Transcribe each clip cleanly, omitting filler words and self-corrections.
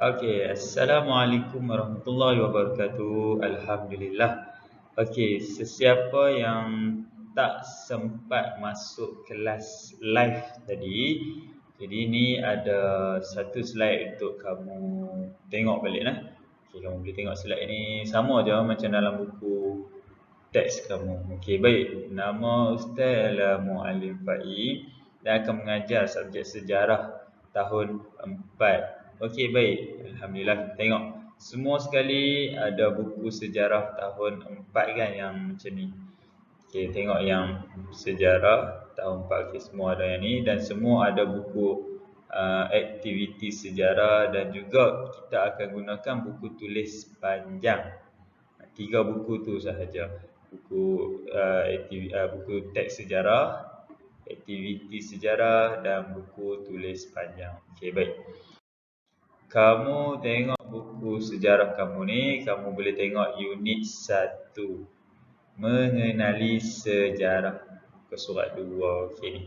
Okey, Assalamualaikum warahmatullahi wabarakatuh. Alhamdulillah. Okey, sesiapa yang tak sempat masuk kelas live tadi, jadi ni ada satu slide untuk kamu tengok balik lah. Okey, kamu boleh tengok slide ni sama je macam dalam buku teks kamu. Okey, baik. Nama Ustaz adalah Muallim Faiz dan akan mengajar subjek sejarah tahun 4. Okey, baik. Alhamdulillah, kita tengok. Semua sekali ada buku sejarah tahun 4 kan yang macam ni. Okey, tengok yang sejarah tahun 4. Okey, semua ada yang ni dan semua ada buku aktiviti sejarah dan juga kita akan gunakan buku tulis panjang. 3 buku tu sahaja. Buku teks sejarah, aktiviti sejarah dan buku tulis panjang. Okey, baik. Kamu tengok buku sejarah kamu ni, kamu boleh tengok unit 1. Mengenali sejarah. Ke surat 2. Okey ni.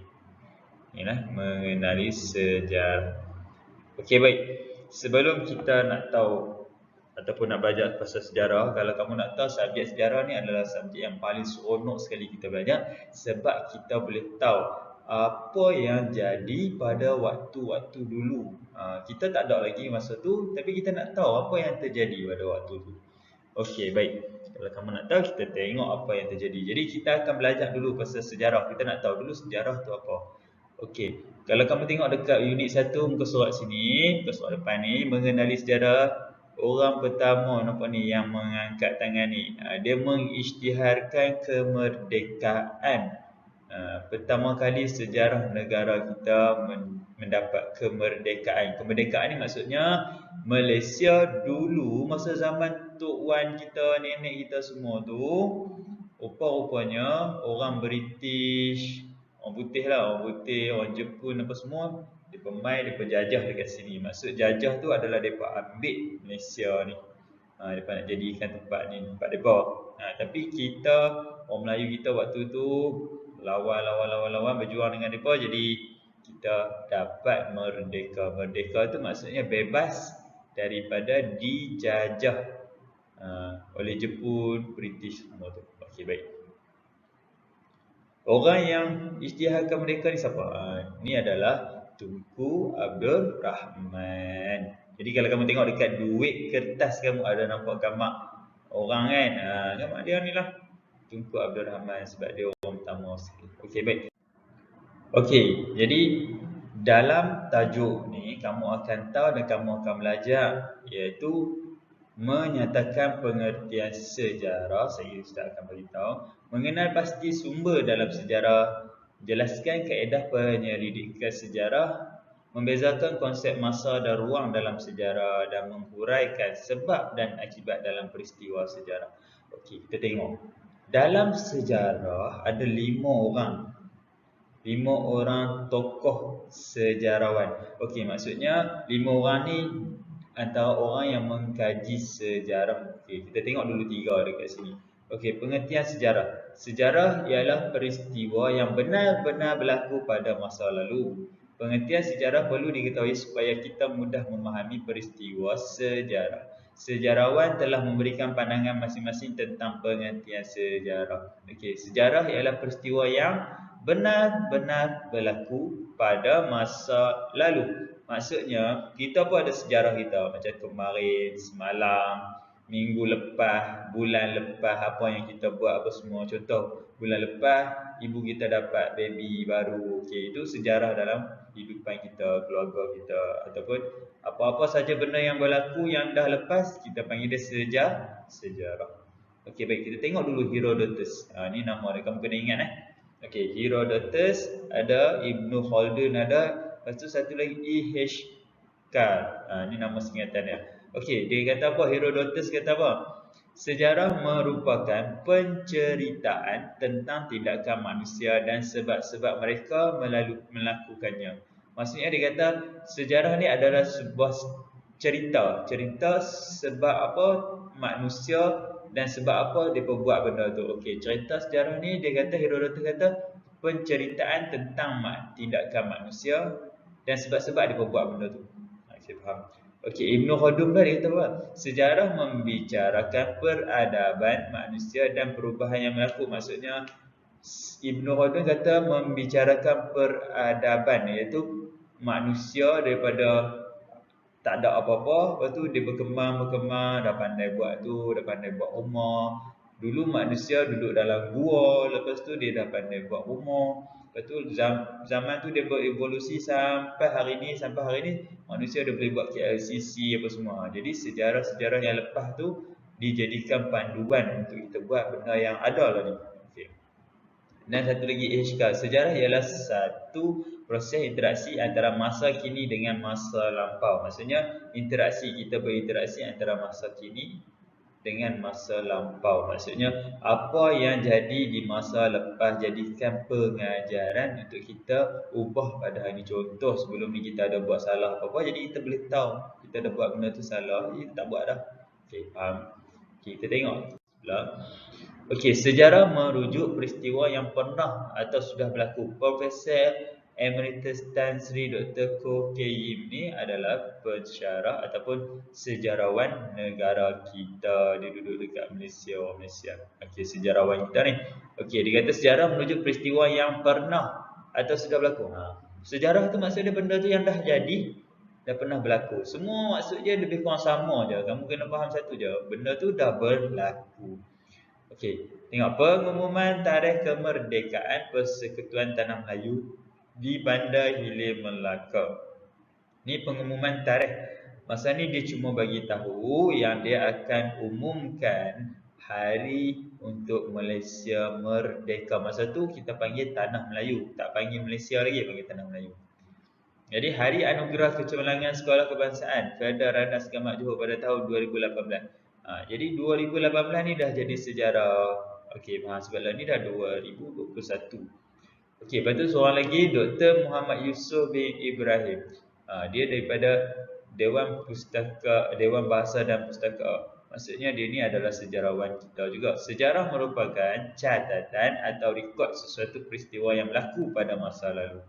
Inilah mengenali sejarah. Okey, baik. Sebelum kita nak tahu ataupun nak belajar pasal sejarah, kalau kamu nak tahu subjek sejarah ni adalah subjek yang paling seronok sekali kita belajar sebab kita boleh tahu apa yang jadi pada waktu-waktu dulu. Kita tak ada lagi masa tu tapi kita nak tahu apa yang terjadi pada waktu tu. Okey, baik. Kalau kamu nak tahu, kita tengok apa yang terjadi. Jadi kita akan belajar dulu pasal sejarah. Kita nak tahu dulu sejarah tu apa. Okey, kalau kamu tengok dekat unit 1 muka surat sini, muka surat depan ni, mengenali sejarah. Orang pertama nampak ni yang mengangkat tangan ni, dia mengisytiharkan kemerdekaan. Pertama kali sejarah negara kita mendapat kemerdekaan. Kemerdekaan ni maksudnya Malaysia dulu masa zaman Tok Wan kita, nenek kita semua tu, rupa-rupanya orang British, orang putih lah, orang putih, orang Jepun apa semua, mereka mai, mereka jajah dekat sini. Maksud jajah tu adalah mereka ambil Malaysia ni. Mereka nak jadikan tempat ni, tempat mereka. Tapi kita, orang Melayu kita waktu tu lawan, berjuang dengan mereka, jadi kita dapat merdeka. Merdeka tu maksudnya bebas daripada dijajah oleh Jepun, British semua tu. Okey, baik. Orang yang isytiharkan mereka ni siapa? Ni adalah Tunku Abdul Rahman. Jadi kalau kamu tengok dekat duit kertas kamu ada nampak gambar orang kan? Gambar dia ni lah. Tunku Abdul Rahman sebab dia orang pertama sekali. Okey, baik. Okey, jadi dalam tajuk ni kamu akan tahu dan kamu akan belajar iaitu menyatakan pengertian sejarah. Saya Ustaz akan beritahu. Mengenal pasti sumber dalam sejarah. Jelaskan kaedah penyelidikan sejarah. Membezakan konsep masa dan ruang dalam sejarah dan menghuraikan sebab dan akibat dalam peristiwa sejarah. Okey, kita tengok. Dalam sejarah ada 5 orang. 5 orang tokoh sejarawan. Okey, maksudnya 5 orang ni antara orang yang mengkaji sejarah. Okey, kita tengok dulu 3 dekat sini. Okey, pengertian sejarah. Sejarah ialah peristiwa yang benar-benar berlaku pada masa lalu. Pengertian sejarah perlu diketahui supaya kita mudah memahami peristiwa sejarah. Sejarawan telah memberikan pandangan masing-masing tentang pengertian sejarah. Okey, sejarah ialah peristiwa yang benar-benar berlaku pada masa lalu. Maksudnya, kita pun ada sejarah kita. Macam kemarin, semalam, minggu lepas, bulan lepas, apa yang kita buat, apa semua. Contoh, bulan lepas, ibu kita dapat baby baru. Okey, itu sejarah dalam kehidupan kita, keluarga kita. Ataupun apa-apa saja benda yang berlaku yang dah lepas, kita panggil dia sejarah. Okey, baik. Kita tengok dulu Herodotus. Ni nama dia, kamu kena ingat Okey, Herodotus ada, Ibnu Khaldun ada. Lepas tu satu lagi E.H. Carr. Ni nama singkatan dia. Okey, dia kata apa? Herodotus kata apa? Sejarah merupakan penceritaan tentang tindakan manusia dan sebab-sebab mereka melakukannya. Maksudnya dia kata sejarah ni adalah sebuah cerita. Cerita sebab apa manusia dan sebab apa dia buat benda tu. Okey, cerita sejarah ni dia kata, Herodotus kata penceritaan tentang tindakan manusia dan sebab-sebab dia buat benda tu. Saya faham. Okey, Ibnu Khaldun dah dia kata apa? Sejarah membicarakan peradaban manusia dan perubahan yang berlaku. Maksudnya Ibnu Khaldun kata membicarakan peradaban, iaitu manusia daripada tak ada apa-apa, lepas tu dia berkembang, dah pandai buat tu, dah pandai buat rumah. Dulu manusia duduk dalam gua, lepas tu dia dah pandai buat rumah. Lepas tu zaman tu dia berevolusi sampai hari ni manusia dah boleh buat KLCC apa semua. Jadi sejarah-sejarah yang lepas tu dijadikan panduan untuk kita buat benda yang ada lah ni. Okay. Dan satu lagi Ishkal, sejarah ialah satu proses interaksi antara masa kini dengan masa lampau. Maksudnya interaksi, kita berinteraksi antara masa kini dengan masa lampau. Maksudnya apa yang jadi di masa lepas jadikan pengajaran untuk kita ubah pada hari ini. Contoh sebelum ni kita ada buat salah apa-apa, jadi kita boleh tahu kita ada buat benda tu salah, jadi kita tak buat dah. Okey, faham? Okay, kita tengok sebelah. Okey, sejarah merujuk peristiwa yang pernah atau sudah berlaku. Profesor Emeritus Tan Sri Dr. Koh Kay Yim ni adalah pensyarah ataupun sejarawan negara kita. Dia duduk dekat Malaysia. Okey, sejarawan kita ni. Okey, dia kata sejarah merujuk peristiwa yang pernah atau sudah berlaku. Sejarah tu maksudnya benda tu yang dah jadi, dah pernah berlaku. Semua maksud dia lebih kurang sama je. Kamu kena faham satu je. Benda tu dah berlaku. Okey, tengok pengumuman tarikh kemerdekaan Persekutuan Tanah Melayu di Bandar Hilir Melaka. Ni pengumuman tarikh. Masa ni dia cuma bagi tahu yang dia akan umumkan hari untuk Malaysia merdeka. Masa tu kita panggil Tanah Melayu, tak panggil Malaysia lagi, panggil Tanah Melayu. Jadi Hari Anugerah Kecemerlangan Sekolah Kebangsaan Federal Randas Gamak Johor pada tahun 2018. Jadi 2018 ni dah jadi sejarah. Okey, sebab ni dah 2021. Okey, lepas tu seorang lagi Dr. Muhammad Yusof bin Ibrahim. Dia daripada Dewan Bahasa dan Pustaka. Maksudnya dia ni adalah sejarawan kita juga. Sejarah merupakan catatan atau rekod sesuatu peristiwa yang berlaku pada masa lalu.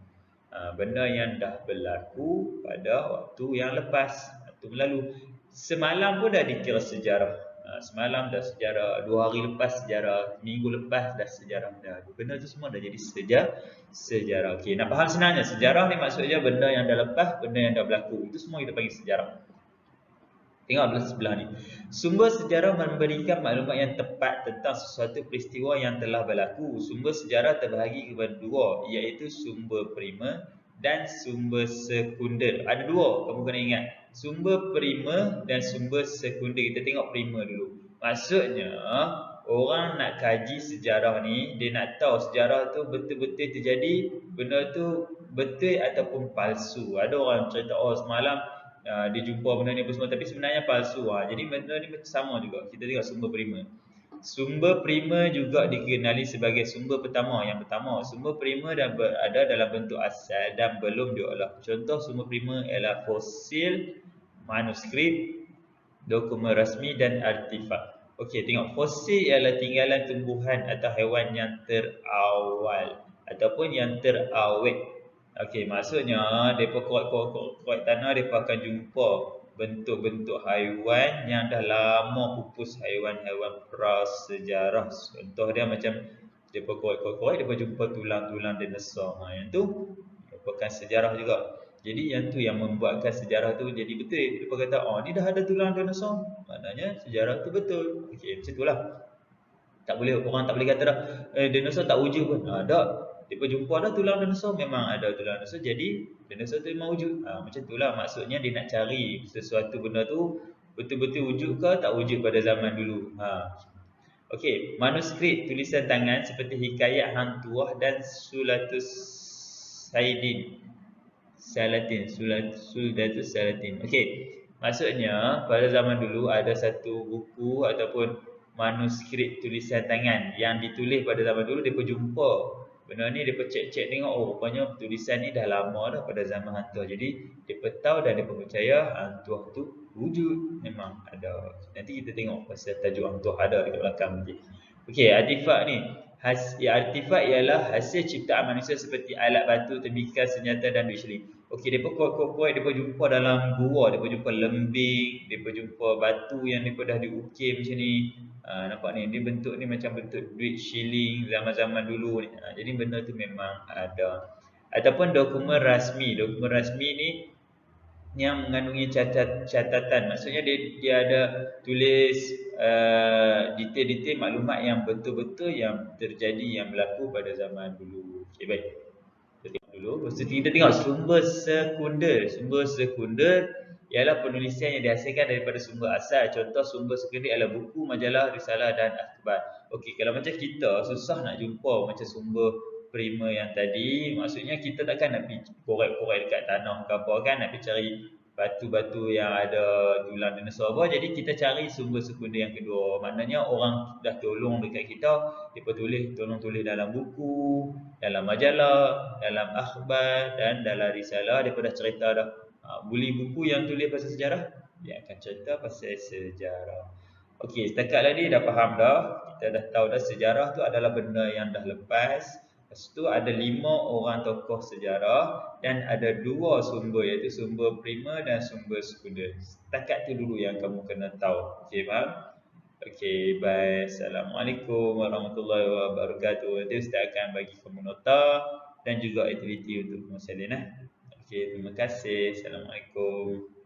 Benda yang dah berlaku pada waktu yang lepas, waktu berlalu. Semalam pun dah dikira sejarah. Semalam dah sejarah, 2 hari lepas sejarah, minggu lepas dah sejarah dah. Benda tu semua dah jadi sejarah. Okey, nak faham senangnya, sejarah ni maksudnya benda yang dah lepas, benda yang dah berlaku. Itu semua kita panggil sejarah. Tengok belah sebelah ni. Sumber sejarah memberikan maklumat yang tepat tentang sesuatu peristiwa yang telah berlaku. Sumber sejarah terbahagi kepada dua, iaitu sumber primer dan sumber sekunder. Ada dua, kamu kena ingat. Sumber primer dan sumber sekunder. Kita tengok primer dulu. Maksudnya, orang nak kaji sejarah ni, dia nak tahu sejarah tu betul-betul terjadi, benda tu betul ataupun palsu. Ada orang cerita, semalam dia jumpa benda ni apa semua, tapi sebenarnya palsu. Jadi benda ni sama juga. Kita tengok sumber primer. Sumber primer juga dikenali sebagai sumber pertama. Yang pertama, sumber primer ada dalam bentuk asal dan belum diolah. Contoh sumber primer ialah fosil, manuskrip, dokumen rasmi dan artifak. Okey, tengok fosil ialah tinggalan tumbuhan atau haiwan yang terawal ataupun yang terawet. Okey, maksudnya depa korek tanah depa akan jumpa bentuk-bentuk haiwan yang dah lama pupus, haiwan-haiwan prasejarah. Contoh dia macam depa korek depa jumpa tulang-tulang dinosaur. Yang tu merupakan sejarah juga. Jadi yang tu yang membuatkan sejarah tu jadi betul. Depa kata, ni dah ada tulang dinosaur. Maknanya sejarah tu betul. Okey, macam itulah. Orang tak boleh kata dah dinosaur tak wujud pun. Tak. Depa jumpa dah tulang dinosaur, memang ada tulang dinosaur, jadi dinosaur tu memang wujud. Macam itulah maksudnya dia nak cari sesuatu benda tu betul-betul wujud ke tak wujud pada zaman dulu. Okey, manuskrip tulisan tangan seperti Hikayat Hang Tuah dan Sulatus Salatin. Okey, maksudnya pada zaman dulu ada satu buku ataupun manuskrip tulisan tangan yang ditulis pada zaman dulu. Depa jumpa benda ni, depa cek tengok, rupanya tulisan ni dah lama dah pada zaman Hang Tuah. Jadi depa tahu dan depa percaya Hang Tuah tu wujud, memang ada. Nanti kita tengok pasal tajuk Hang Tuah ada dekat belakang nanti. Okey, artifak ni. Artifak ialah hasil ciptaan manusia seperti alat batu, tembikar, senjata dan duit syilin. Okey, depa kuat-kuat depa jumpa dalam gua, depa jumpa lembing, depa jumpa batu yang depa dah diukir macam ni. Nampak ni, dia bentuk ni macam bentuk duit shilling zaman-zaman dulu ni. Jadi benda tu memang ada. Ataupun dokumen rasmi ni yang mengandungi catatan. Maksudnya dia ada tulis detail-detail maklumat yang betul-betul yang terjadi, yang berlaku pada zaman dulu. Okey, baik. Kita tengok dulu. Lepas tu kita tengok sumber sekunder. Sumber sekunder ialah penulisan yang dihasilkan daripada sumber asal. Contoh sumber sekunder ialah buku, majalah, risalah dan akhbar. Okey, kalau macam kita susah nak jumpa macam sumber primer yang tadi. Maksudnya kita takkan nak pergi korek-korek dekat tanah ke apa kan, nak pergi cari batu-batu yang ada tulang dinosaur apa. Jadi kita cari sumber sekunder yang kedua. Maknanya orang dah tolong dekat kita, depa tolong tulis dalam buku, dalam majalah, dalam akhbar dan dalam risalah. Depa dah cerita dah. Beli buku yang tulis pasal sejarah, dia akan cerita pasal sejarah. Okey, setakat tadi dah faham dah. Kita dah tahu dah sejarah tu adalah benda yang dah lepas. Lepas tu ada 5 orang tokoh sejarah dan ada 2 sumber, iaitu sumber primer dan sumber sekunder. Setakat tu dulu yang kamu kena tahu. Okey, faham? Okey, baik. Assalamualaikum warahmatullahi wabarakatuh. Nanti Ustaz akan bagi kamu nota dan juga aktiviti untuk kamu salin. Okey, terima kasih. Assalamualaikum.